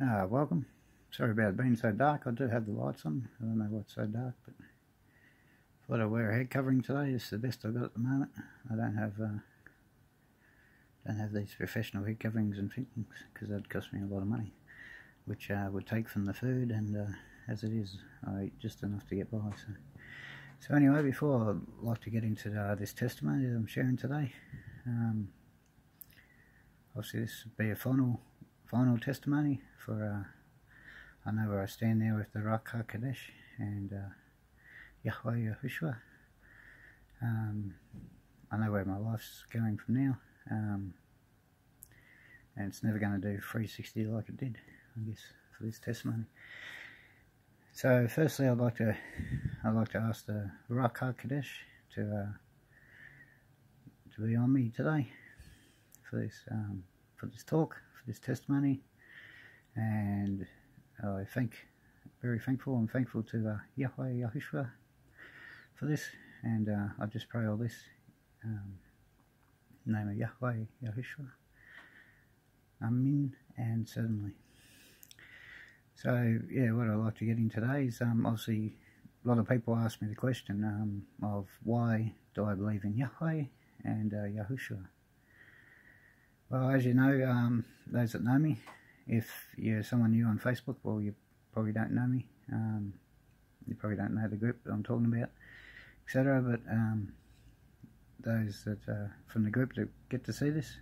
Welcome. Sorry about it being so dark. I do have the lights on. I don't know what's so dark, but thought I'd wear a head covering today. It's the best I've got at the moment. I don't have these professional head coverings and things because that'd cost me a lot of money, which would take from the food, and as it is, I eat just enough to get by. So anyway, before I'd like to get into this testimony that I'm sharing today, obviously this would be a final testimony for I know where I stand now with the Ruach HaKodesh and Yahweh Yahushua. I know where my life's going from now, and it's never going to do 360 like it did, I guess, for this testimony. So firstly, I'd like to ask the Ruach HaKodesh to be on me today for this talk, for this testimony, and I very thankful to Yahweh Yahushua for this, and I just pray all this in the name of Yahweh Yahushua. Amen, and certainly. So yeah, what I'd like to get in today is obviously a lot of people ask me the question of why do I believe in Yahweh and Yahushua. Well, as you know, those that know me, if you're someone new on Facebook, well, you probably don't know me. You probably don't know the group that I'm talking about, etc. But those that from the group that get to see this,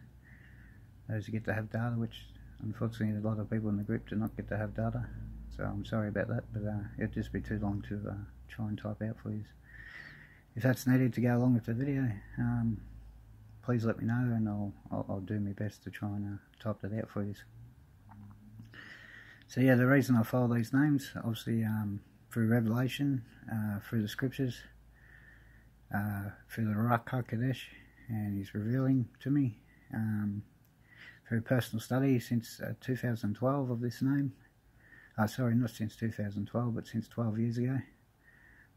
those who get to have data, which unfortunately a lot of people in the group do not get to have data, so I'm sorry about that, but it'd just be too long to try and type out for you. If that's needed to go along with the video, please let me know, and I'll do my best to try and type that out for you. So yeah, the reason I follow these names, obviously through revelation, through the scriptures, through the Ruach HaKodesh, and he's revealing to me, through personal study since 2012 of this name. Sorry, not since 2012, but since 12 years ago,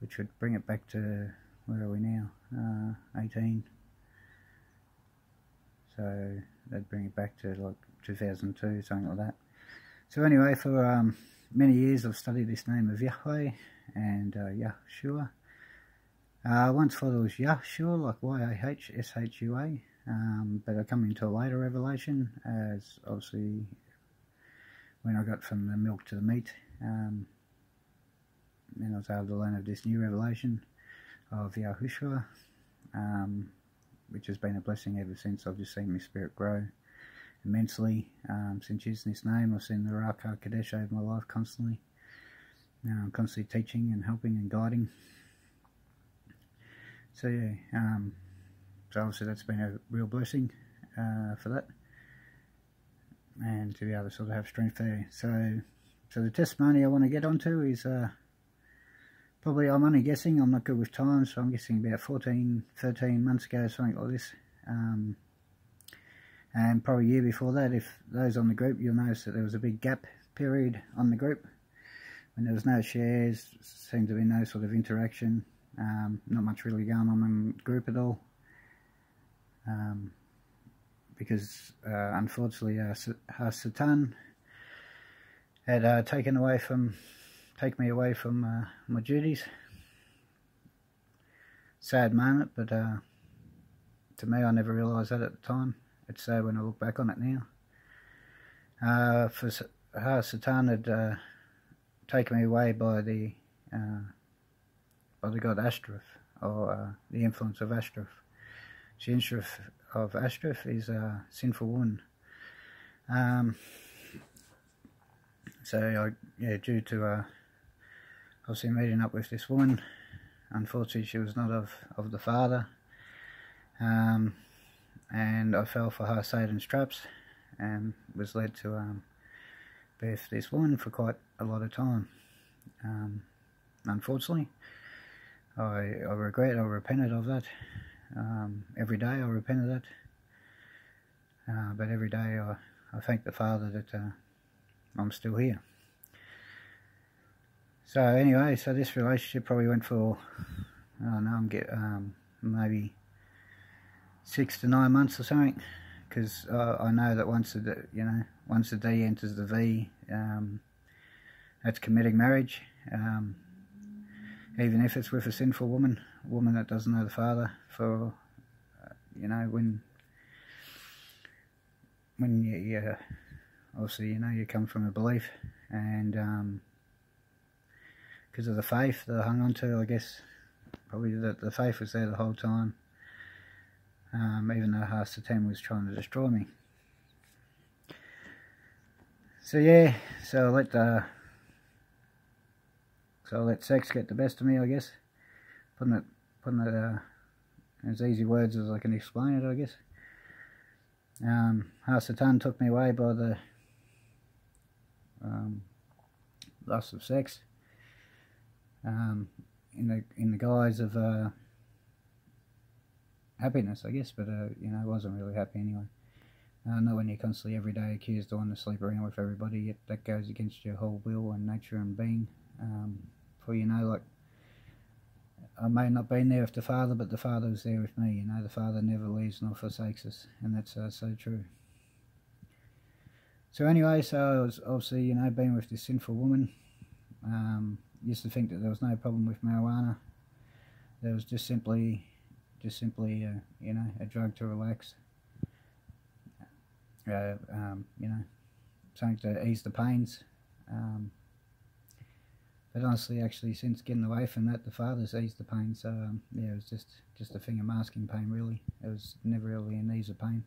which would bring it back to, where are we now, 18. So that'd bring it back to like 2002, something like that. So anyway, for many years I've studied this name of Yahweh and Yahushua. Once thought it was Yahushua, like Y-A-H-S-H-U-A, but I come into a later revelation, as obviously when I got from the milk to the meat, then I was able to learn of this new revelation of Yahushua, which has been a blessing ever since. I've just seen my spirit grow immensely since using this name. I've seen the Ruach HaKodesh over my life constantly. I'm constantly teaching and helping and guiding. So yeah, so obviously that's been a real blessing for that, and to be able to sort of have strength there. So the testimony I want to get onto is probably, I'm only guessing, I'm not good with time, so I'm guessing about 13 months ago, something like this. And probably a year before that, if those on the group, you'll notice that there was a big gap period on the group when there was no shares, seemed to be no sort of interaction, not much really going on in the group at all, because unfortunately Satan had taken me away from my duties. Sad moment, but to me, I never realised that at the time. It's sad when I look back on it now. For Satan had taken me away by the god Ashtaroth, or the influence of Ashtaroth. The influence of Ashtaroth is a sinful woman. So due to obviously meeting up with this woman, unfortunately she was not of the Father, and I fell for her Satan's traps and was led to be with this woman for quite a lot of time. Unfortunately, I repented of that. Every day I repent of that, but every day I thank the Father that I'm still here. So anyway, so this relationship probably went for, I don't know, maybe 6 to 9 months or something, because I know that once the D enters the V, That's committing marriage, even if it's with a sinful woman that doesn't know the Father. For you know, when you obviously, you know, you come from a belief, and because of the faith that I hung on to, I guess probably the faith was there the whole time, even though Satan was trying to destroy me. So yeah, so I let sex get the best of me, I guess. Putting it as easy words as I can explain it, I guess. Satan took me away by the lust of sex, in the guise of happiness, I guess. But you know, I wasn't really happy anyway. Not when you're constantly every day accused of wanting to sleep around with everybody. Yet that goes against your whole will and nature and being. For you know, like, I may not be there with the Father, but the Father was there with me. You know, the Father never leaves nor forsakes us, and that's so true. So anyway, so I was obviously, you know, being with this sinful woman. Used to think that there was no problem with marijuana. There was just simply, you know, a drug to relax. You know, something to ease the pains. But honestly, actually, since getting away from that, the Father's eased the pain. So yeah, it was just a thing of masking pain, really. It was never really an ease of pain,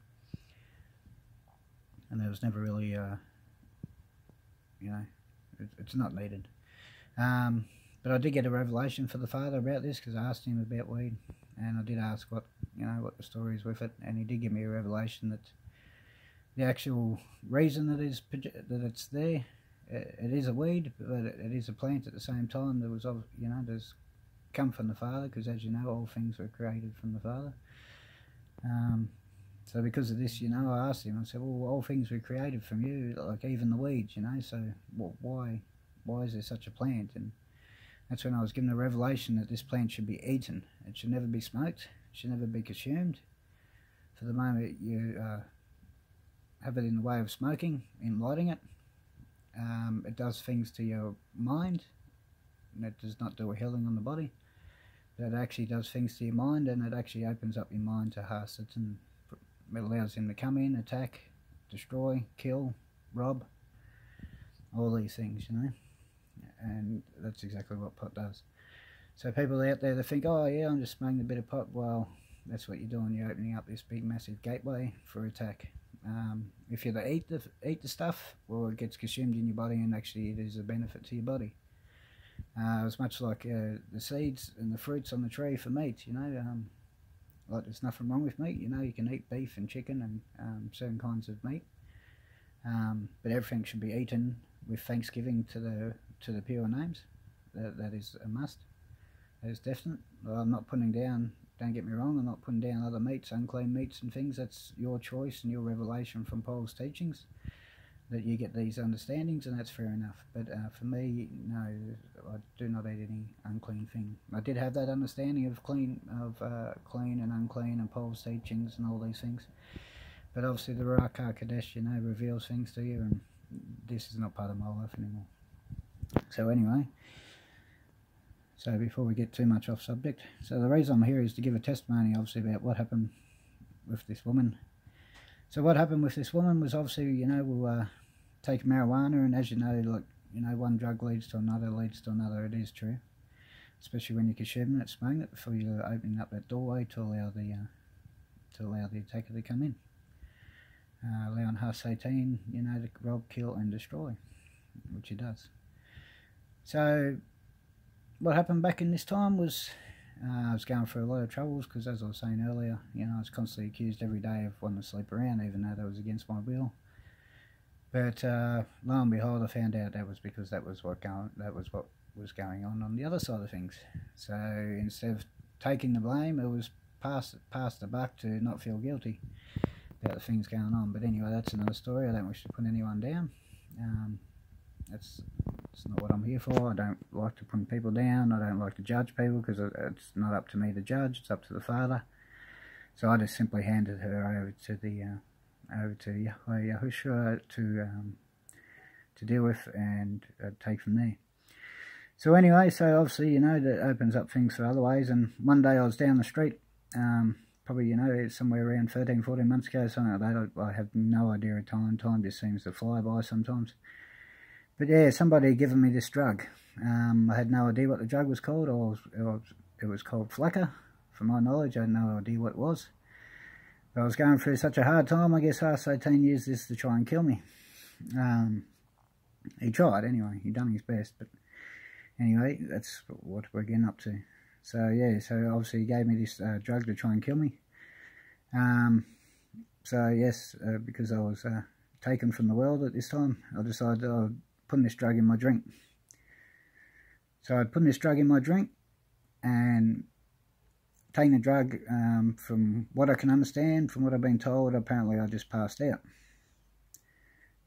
and there was never really, you know, it's not needed. But I did get a revelation for the Father about this, because I asked him about weed, and I did ask what the story is with it, and he did give me a revelation that the actual reason that it's there. It is a weed, but it is a plant at the same time. There was, you know, there's come from the Father, because as you know, all things were created from the Father. So because of this, you know, I asked him. I said, well, all things were created from you, like even the weeds, you know. So why is there such a plant? And that's when I was given the revelation that this plant should be eaten. It should never be smoked. It should never be consumed. For the moment you have it in the way of smoking, in lighting it. It does things to your mind, and it does not do a healing on the body. But it actually does things to your mind, and it actually opens up your mind to Hasat, and it allows him to come in, attack, destroy, kill, rob, all these things, you know. And that's exactly what pot does. So people out there that think, oh yeah, I'm just smoking a bit of pot, well, that's what you're doing. You're opening up this big massive gateway for attack. If you eat the stuff, well, it gets consumed in your body, and actually it is a benefit to your body. It's much like the seeds and the fruits on the tree for meat, you know. Like, there's nothing wrong with meat, you know. You can eat beef and chicken and certain kinds of meat, but everything should be eaten with thanksgiving to the pure names. That is a must. That is definite. Well, I'm not putting down. Don't get me wrong, I'm not putting down other meats, unclean meats and things. That's your choice and your revelation from Paul's teachings, that you get these understandings, and that's fair enough. But for me, no, I do not eat any unclean thing. I did have that understanding of clean and unclean and Paul's teachings and all these things. But obviously the Ruach HaKodesh, you know, reveals things to you, and this is not part of my life anymore. So anyway, so before we get too much off subject, so the reason I'm here is to give a testimony, obviously, about what happened with this woman. So what happened with this woman was, obviously, you know, we'll take marijuana, and as you know, like, you know, one drug leads to another, It is true, especially when you're consuming it, smoking it, before you're opening up that doorway to allow the attacker to come in, allowing Satan, you know, to rob, kill, and destroy, which he does. So what happened back in this time was, I was going through a lot of troubles, because as I was saying earlier, you know, I was constantly accused every day of wanting to sleep around, even though that was against my will. But lo and behold, I found out that was because that was what was going on the other side of things. So instead of taking the blame, it was pass the buck to not feel guilty about the things going on. But anyway, that's another story. I don't wish to put anyone down. That's not what I'm here for. I don't like to put people down. I don't like to judge people, because it's not up to me to judge. It's up to the Father. So I just simply handed her over to Yahweh Yahushua to to deal with, and take from there. So anyway, so obviously, you know, that opens up things for other ways. And one day I was down the street, probably, you know, somewhere around 13, 14 months ago, something like that. I have no idea of time. Time just seems to fly by sometimes. But yeah, somebody had given me this drug. I had no idea what the drug was called, or it was called Flacker. From my knowledge, I had no idea what it was. But I was going through such a hard time. I guess asked 18 years this to try and kill me. He tried anyway. He done his best, but anyway, that's what we're getting up to. So yeah, so obviously he gave me this drug to try and kill me. So yes, because I was taken from the world at this time, I decided I'd put this drug in my drink. So I'd put this drug in my drink, and taking the drug, from what I can understand, from what I've been told, apparently I just passed out.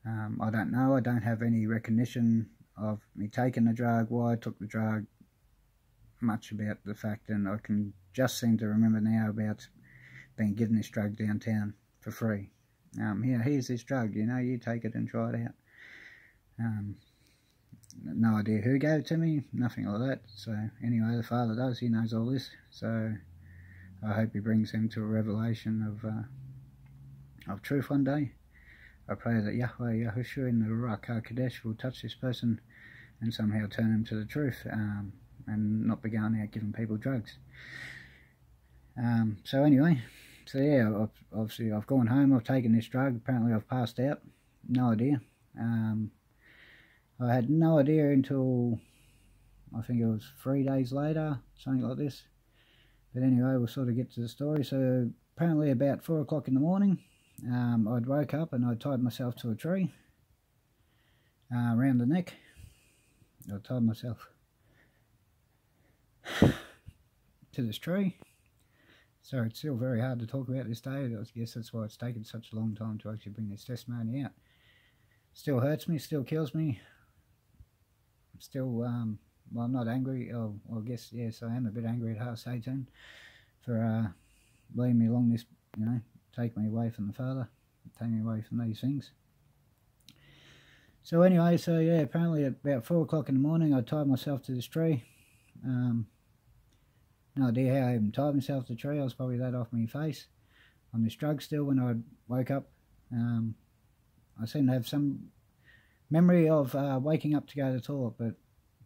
I don't know, I don't have any recognition of me taking the drug, why I took the drug, much about the fact, and I can just seem to remember now about being given this drug downtown for free. Here's this drug, you know, you take it and try it out. No idea who gave it to me, nothing like that. So anyway, the Father does, he knows all this, so I hope he brings him to a revelation of truth one day. I pray that Yahweh Yahushua in the Ruach HaKodesh will touch this person and somehow turn him to the truth, and not be going out giving people drugs. So anyway, so yeah, obviously I've gone home, I've taken this drug, apparently I've passed out, no idea. I had no idea until, I think it was 3 days later, something like this. But anyway, we'll sort of get to the story. So apparently about 4 o'clock in the morning, I'd woke up and I tied myself to a tree around the neck. I tied myself to this tree. So it's still very hard to talk about this day. I guess that's why it's taken such a long time to actually bring this testimony out. Still hurts me, still kills me. Still, well, I'm not angry. Oh, well, I guess, yes, I am a bit angry at heart, Satan, for leading me along this, you know, take me away from the Father, take me away from these things. So anyway, so yeah, apparently at about 4 o'clock in the morning, I tied myself to this tree. No idea how I even tied myself to the tree. I was probably that off my face on this drug still when I woke up. I seem to have some memory of waking up to go to the toilet, but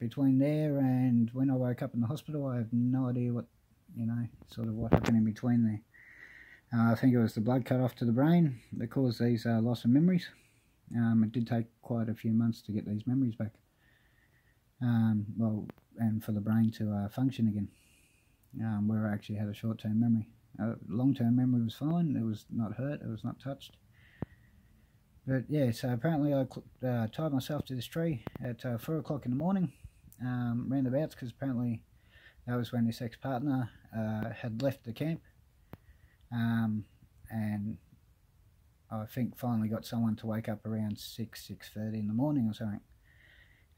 between there and when I woke up in the hospital, I have no idea what, you know, sort of what happened in between there. I think it was the blood cut off to the brain that caused these loss of memories. It did take quite a few months to get these memories back. Well, and for the brain to function again, where I actually had a short-term memory. Long-term memory was fine, it was not hurt, it was not touched. But yeah, so apparently I tied myself to this tree at 4 o'clock in the morning, roundabouts, because apparently that was when this ex-partner had left the camp, and I think finally got someone to wake up around 6:30 in the morning or something.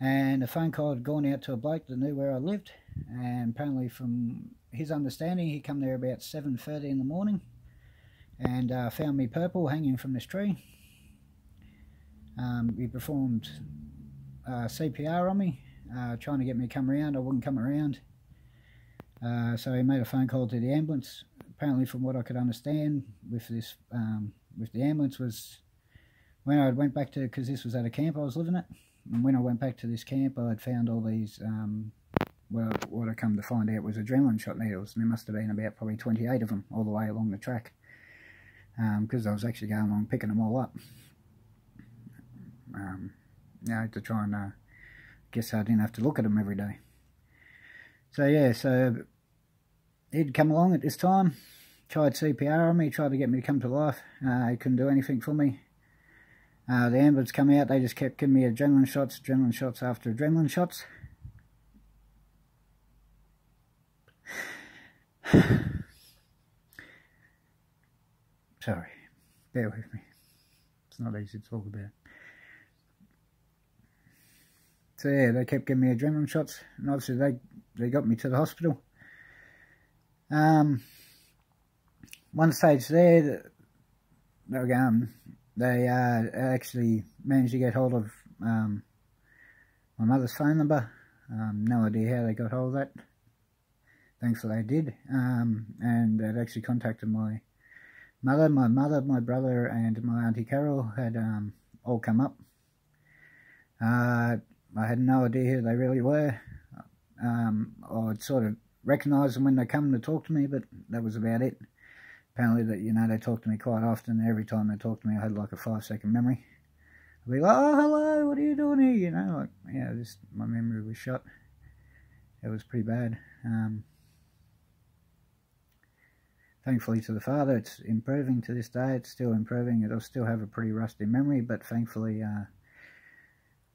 And a phone call had gone out to a bloke that knew where I lived, and apparently from his understanding he come there about 7:30 in the morning and found me purple hanging from this tree. He performed CPR on me, trying to get me to come around. I wouldn't come around, so he made a phone call to the ambulance. Apparently, from what I could understand with this, with the ambulance, was when I went back to, because this was at a camp I was living at, and when I went back to this camp, I had found all these, well, what I come to find out was adrenaline shot needles, and there must have been about probably 28 of them all the way along the track, because I was actually going along picking them all up. You know, to try and guess I didn't have to look at them every day. So yeah, so he'd come along at this time, tried CPR on me, tried to get me to come to life. He couldn't do anything for me. The ambulance come out, they just kept giving me adrenaline shots after adrenaline shots. Sorry, bear with me. It's not easy to talk about. So yeah, they kept giving me adrenaline shots, and obviously they got me to the hospital. One stage there, they actually managed to get hold of my mother's phone number. No idea how they got hold of that. Thankfully they did. And they'd actually contacted my mother, my brother, and my Auntie Carol had all come up. I had no idea who they really were. I'd sort of recognise them when they come to talk to me, but that was about it. Apparently, that they talked to me quite often. Every time they talked to me, I had like a 5-second memory. I'd be like, "Oh, hello, what are you doing here?" Just my memory was shot. It was pretty bad. Thankfully to the Father, it's improving to this day. It's still improving. It'll still have a pretty rusty memory, but thankfully,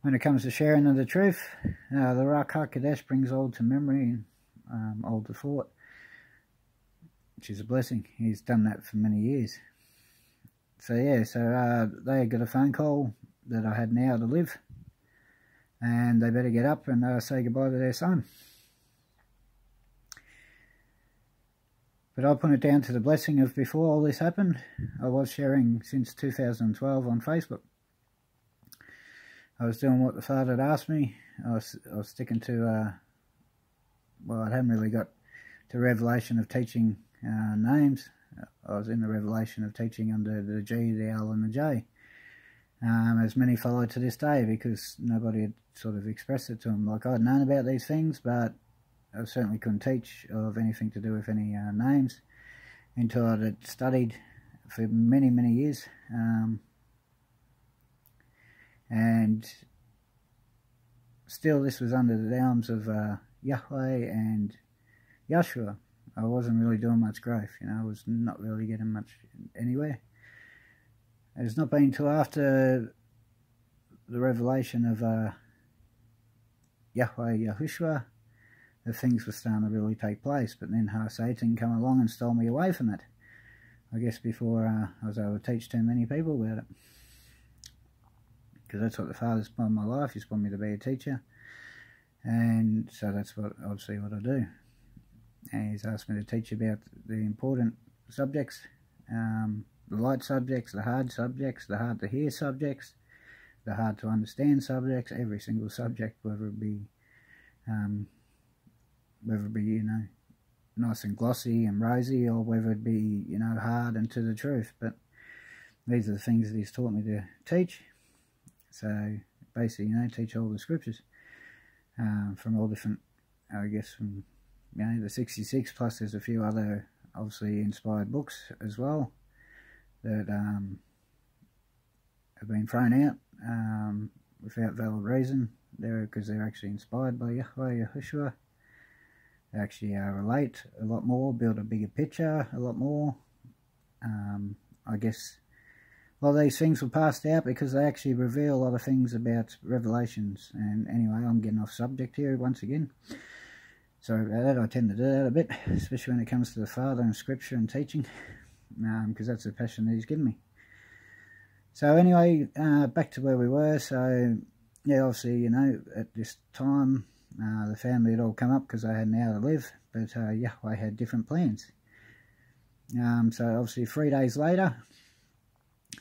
when it comes to sharing of the truth, the Ruach HaKodesh brings old to memory and old to thought, which is a blessing. He's done that for many years. So yeah, they got a phone call that I had now to live, and they better get up and say goodbye to their son. But I'll put it down to the blessing of before all this happened. I was sharing since 2012 on Facebook. I was doing what the Father had asked me. I was sticking to, well, I hadn't really got to revelation of teaching names. I was in the revelation of teaching under the G, the L and the J. As many follow to this day, because nobody had sort of expressed it to them. Like, I'd known about these things, but I certainly couldn't teach of anything to do with any names until I had studied for many, many years. And still this was under the arms of Yahweh and Yahushua. I wasn't really doing much growth, I was not really getting much anywhere. It's not been until after the revelation of Yahweh Yahushua that things were starting to really take place, but then Satan came along and stole me away from it. I guess before I was able to teach too many people about it. Because that's what the Father's planned my life. He's wanted me to be a teacher. And so that's obviously what I do. And he's asked me to teach about the important subjects, the light subjects, the hard subjects, the hard to hear subjects, the hard to understand subjects, every single subject, whether it be nice and glossy and rosy, or whether it be, hard and to the truth. But these are the things that he's taught me to teach. So basically, teach all the scriptures from all different, I guess, from the 66, plus there's a few other obviously inspired books as well that have been thrown out without valid reason, because they're actually inspired by Yahweh Yahushua. They actually relate a lot more, build a bigger picture a lot more. I guess a lot of these things were passed out because they actually reveal a lot of things about revelations. And anyway, I'm getting off subject here once again. Sorry about that. I tend to do that a bit, especially when it comes to the Father and Scripture and teaching, because that's the passion that he's given me. So anyway, back to where we were. So yeah, obviously, at this time, the family had all come up because they had an hour to live, but Yahweh had different plans. So obviously 3 days later,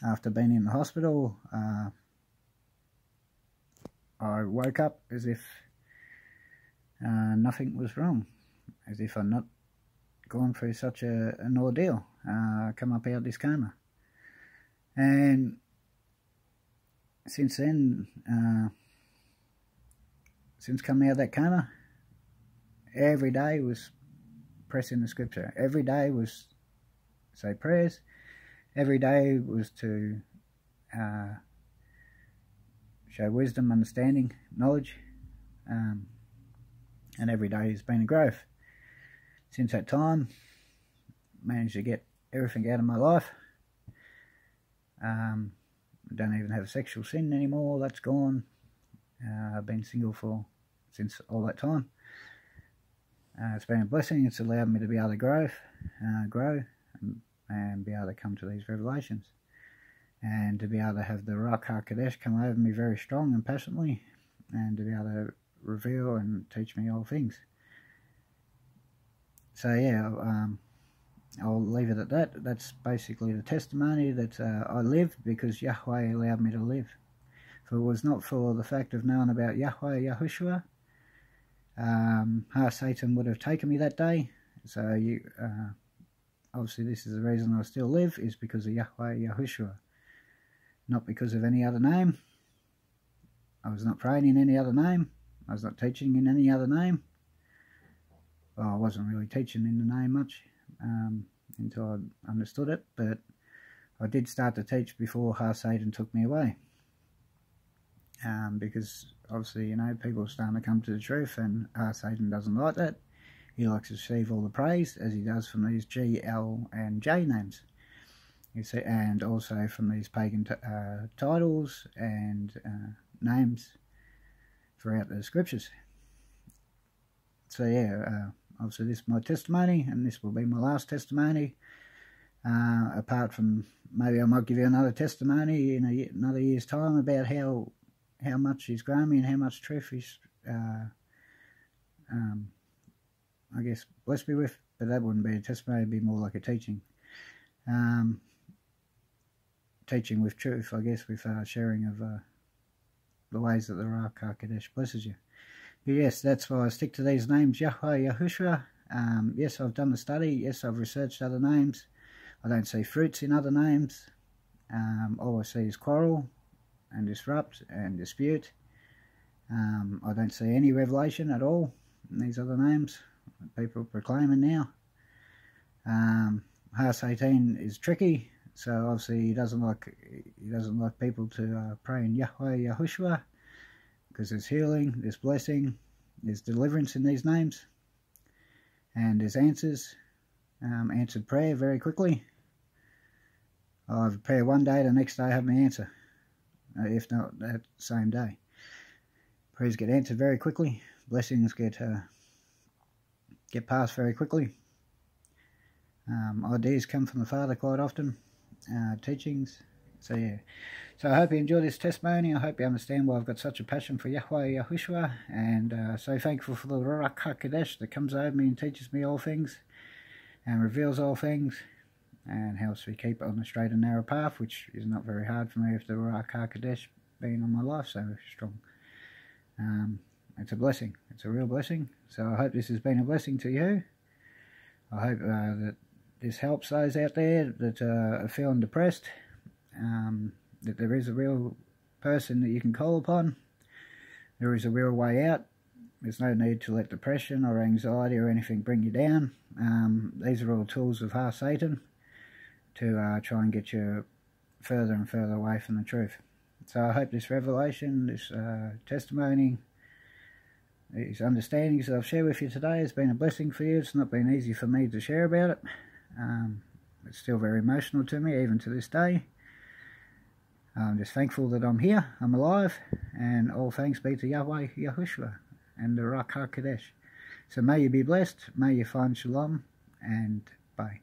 after being in the hospital, I woke up as if nothing was wrong, as if I'd not gone through such an ordeal, come up out of this coma. And since then, since coming out of that coma, every day was pressing the scripture. Every day was say prayers. Every day was to show wisdom, understanding, knowledge. And every day has been a growth. Since that time, managed to get everything out of my life. I don't even have sexual sin anymore. That's gone. I've been single since all that time. It's been a blessing. It's allowed me to be able to grow and be able to come to these revelations, and to be able to have the Ruach HaKodesh come over me very strong and passionately, and to be able to reveal and teach me all things. So yeah, I'll leave it at that. That's basically the testimony that I live because Yahweh allowed me to live. If it was not for the fact of knowing about Yahweh Yahushua, Satan would have taken me that day. So obviously this is the reason I still live, is because of Yahweh Yahushua, not because of any other name. I was not praying in any other name. I was not teaching in any other name. Well, I wasn't really teaching in the name much until I understood it, but I did start to teach before Satan took me away. Because obviously, you know, people are starting to come to the truth, and Satan doesn't like that. He likes to receive all the praise, as he does from these G, L, and J names. You see, and also from these pagan titles and names throughout the scriptures. So yeah, obviously this is my testimony, and this will be my last testimony. Apart from, maybe I might give you another testimony in another year's time about how much he's grown me and how much truth he's, I guess, blessed me with. But that wouldn't be a testimony, it'd be more like a teaching. Teaching with truth, I guess, with sharing of the ways that the Ruach HaKodesh blesses you. But yes, that's why I stick to these names, Yahweh Yahushua. Yes, I've done the study. Yes, I've researched other names. I don't see fruits in other names. All I see is quarrel and disrupt and dispute. I don't see any revelation at all in these other names people are proclaiming now. Has 18 is tricky, so obviously he doesn't like people to pray in Yahweh Yahushua, because there's healing, there's blessing, there's deliverance in these names, and there's answers, answered prayer very quickly. I'll have a prayer one day, the next day I have my answer, if not that same day. Prayers get answered very quickly, blessings get passed very quickly. Ideas come from the Father quite often, teachings. So yeah, so I hope you enjoy this testimony. I hope you understand why I've got such a passion for Yahweh Yahushua, and so thankful for the Ruach HaKodesh that comes over me and teaches me all things and reveals all things and helps me keep on the straight and narrow path, which is not very hard for me with the Ruach HaKodesh being on my life so strong. It's a blessing. It's a real blessing. So I hope this has been a blessing to you. I hope that this helps those out there that are feeling depressed, that there is a real person that you can call upon. There is a real way out. There's no need to let depression or anxiety or anything bring you down. These are all tools of Satan to try and get you further and further away from the truth. So I hope this revelation, this testimony, these understandings that I've shared with you today has been a blessing for you. It's not been easy for me to share about it. It's still very emotional to me, even to this day. I'm just thankful that I'm here, I'm alive, and all thanks be to Yahweh Yahushua and the Ruach HaKodesh. So may you be blessed, may you find shalom, and bye.